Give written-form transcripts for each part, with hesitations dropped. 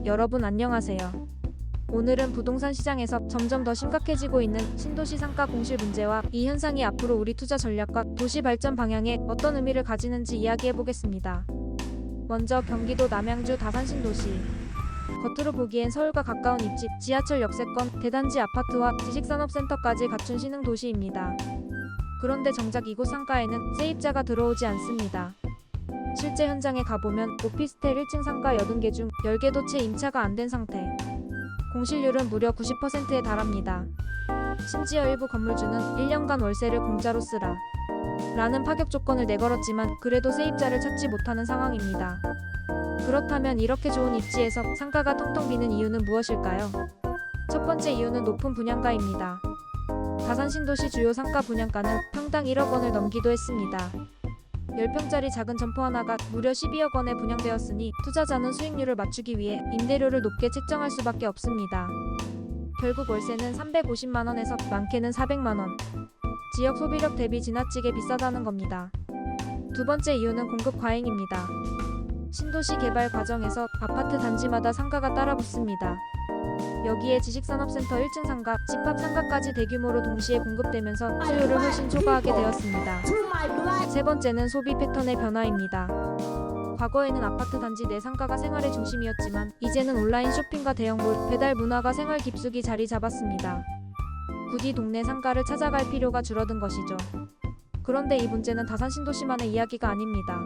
여러분 안녕하세요. 오늘은 부동산 시장에서 점점 더 심각해지고 있는 신도시 상가 공실 문제와 이 현상이 앞으로 우리 투자 전략과 도시 발전 방향에 어떤 의미를 가지는지 이야기해 보겠습니다. 먼저 경기도 남양주 다산 신도시. 겉으로 보기엔 서울과 가까운 입지, 지하철 역세권, 대단지 아파트와 지식산업센터까지 갖춘 신흥 도시입니다. 그런데 정작 이곳 상가에는 세입자가 들어오지 않습니다. 실제 현장에 가보면 오피스텔 1층 상가 80개 중 10개도 채 임차가 안 된 상태. 공실률은 무려 90%에 달합니다. 심지어 일부 건물주는 1년간 월세를 공짜로 쓰라 라는 파격 조건을 내걸었지만 그래도 세입자를 찾지 못하는 상황입니다. 그렇다면 이렇게 좋은 입지에서 상가가 텅텅 비는 이유는 무엇일까요? 첫 번째 이유는 높은 분양가입니다. 다산 신도시 주요 상가 분양가는 평당 1억 원을 넘기도 했습니다. 10평짜리 작은 점포 하나가 무려 12억 원에 분양되었으니 투자자는 수익률을 맞추기 위해 임대료를 높게 책정할 수밖에 없습니다. 결국 월세는 350만 원에서 많게는 400만 원. 지역 소비력 대비 지나치게 비싸다는 겁니다. 두 번째 이유는 공급 과잉입니다. 신도시 개발 과정에서 아파트 단지마다 상가가 따라 붙습니다. 여기에 지식산업센터 1층 상가, 집합 상가까지 대규모로 동시에 공급되면서 수요를 훨씬 초과하게 되었습니다. 세 번째는 소비 패턴의 변화입니다. 과거에는 아파트 단지 내 상가가 생활의 중심이었지만 이제는 온라인 쇼핑과 대형몰, 배달 문화가 생활 깊숙이 자리 잡았습니다. 굳이 동네 상가를 찾아갈 필요가 줄어든 것이죠. 그런데 이 문제는 다산 신도시만의 이야기가 아닙니다.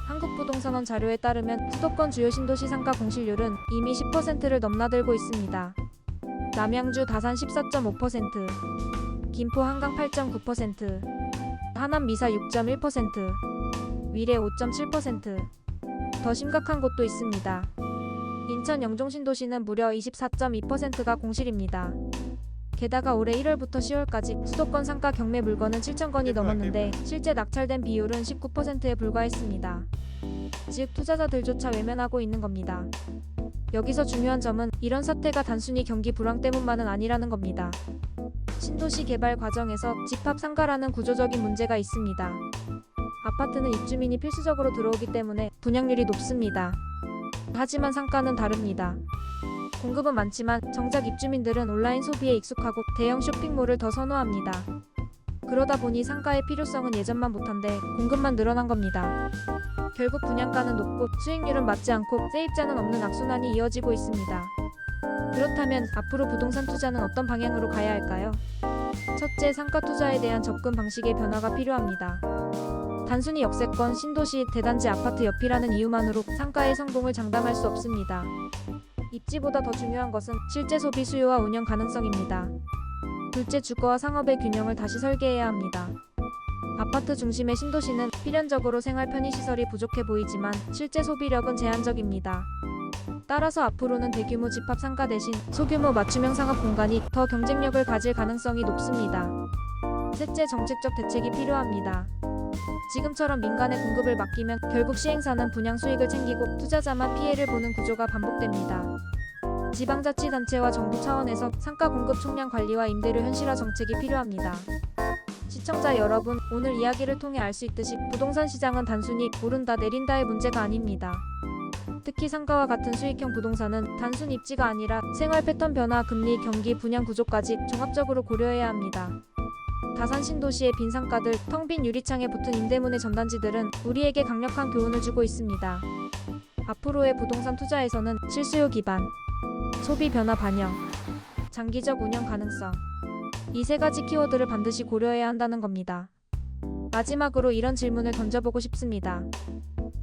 한국부동산원 자료에 따르면 수도권 주요 신도시 상가 공실률은 이미 10%를 넘나들고 있습니다. 남양주 다산 14.5%, 김포 한강 8.9%, 하남 미사 6.1%, 위례 5.7%. 더 심각한 곳도 있습니다. 인천 영종 신도시는 무려 24.2%가 공실입니다. 게다가 올해 1월부터 10월까지 수도권 상가 경매 물건은 7,000건이 넘었는데 실제 낙찰된 비율은 19%에 불과했습니다. 즉 투자자들조차 외면하고 있는 겁니다. 여기서 중요한 점은 이런 사태가 단순히 경기 불황 때문만은 아니라는 겁니다. 신도시 개발 과정에서 집합 상가라는 구조적인 문제가 있습니다. 아파트는 입주민이 필수적으로 들어오기 때문에 분양률이 높습니다. 하지만 상가는 다릅니다. 공급은 많지만 정작 입주민들은 온라인 소비에 익숙하고 대형 쇼핑몰을 더 선호합니다. 그러다 보니 상가의 필요성은 예전만 못한데 공급만 늘어난 겁니다. 결국 분양가는 높고 수익률은 맞지 않고 세입자는 없는 악순환이 이어지고 있습니다. 그렇다면 앞으로 부동산 투자는 어떤 방향으로 가야 할까요? 첫째, 상가 투자에 대한 접근 방식의 변화가 필요합니다. 단순히 역세권, 신도시, 대단지 아파트 옆이라는 이유만으로 상가의 성공을 장담할 수 없습니다. 입지보다 더 중요한 것은 실제 소비 수요와 운영 가능성입니다. 둘째, 주거와 상업의 균형을 다시 설계해야 합니다. 아파트 중심의 신도시는 필연적으로 생활 편의시설이 부족해 보이지만 실제 소비력은 제한적입니다. 따라서 앞으로는 대규모 집합 상가 대신 소규모 맞춤형 상업 공간이 더 경쟁력을 가질 가능성이 높습니다. 셋째, 정책적 대책이 필요합니다. 지금처럼 민간에 공급을 맡기면 결국 시행사는 분양 수익을 챙기고 투자자만 피해를 보는 구조가 반복됩니다. 지방자치단체와 정부 차원에서 상가 공급 총량 관리와 임대료 현실화 정책이 필요합니다. 시청자 여러분, 오늘 이야기를 통해 알 수 있듯이 부동산 시장은 단순히 오른다 내린다의 문제가 아닙니다. 특히 상가와 같은 수익형 부동산은 단순 입지가 아니라 생활 패턴 변화, 금리, 경기, 분양 구조까지 종합적으로 고려해야 합니다. 다산 신도시의 빈 상가들, 텅 빈 유리창에 붙은 임대문의 전단지들은 우리에게 강력한 교훈을 주고 있습니다. 앞으로의 부동산 투자에서는 실수요 기반, 소비 변화 반영, 장기적 운영 가능성, 이 세 가지 키워드를 반드시 고려해야 한다는 겁니다. 마지막으로 이런 질문을 던져보고 싶습니다.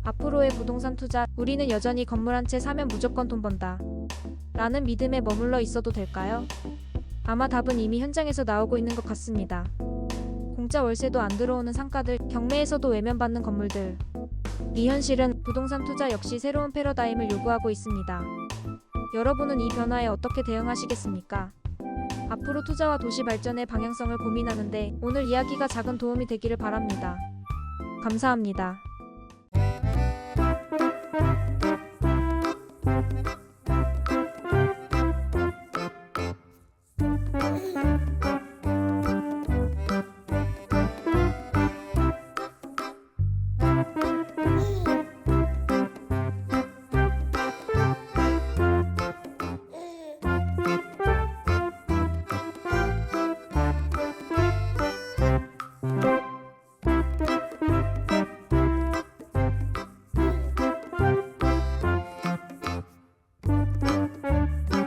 앞으로의 부동산 투자, 우리는 여전히 건물 한 채 사면 무조건 돈 번다 라는 믿음에 머물러 있어도 될까요? 아마 답은 이미 현장에서 나오고 있는 것 같습니다. 공짜 월세도 안 들어오는 상가들, 경매에서도 외면받는 건물들. 이 현실은 부동산 투자 역시 새로운 패러다임을 요구하고 있습니다. 여러분은 이 변화에 어떻게 대응하시겠습니까? 앞으로 투자와 도시 발전의 방향성을 고민하는데 오늘 이야기가 작은 도움이 되기를 바랍니다. 감사합니다.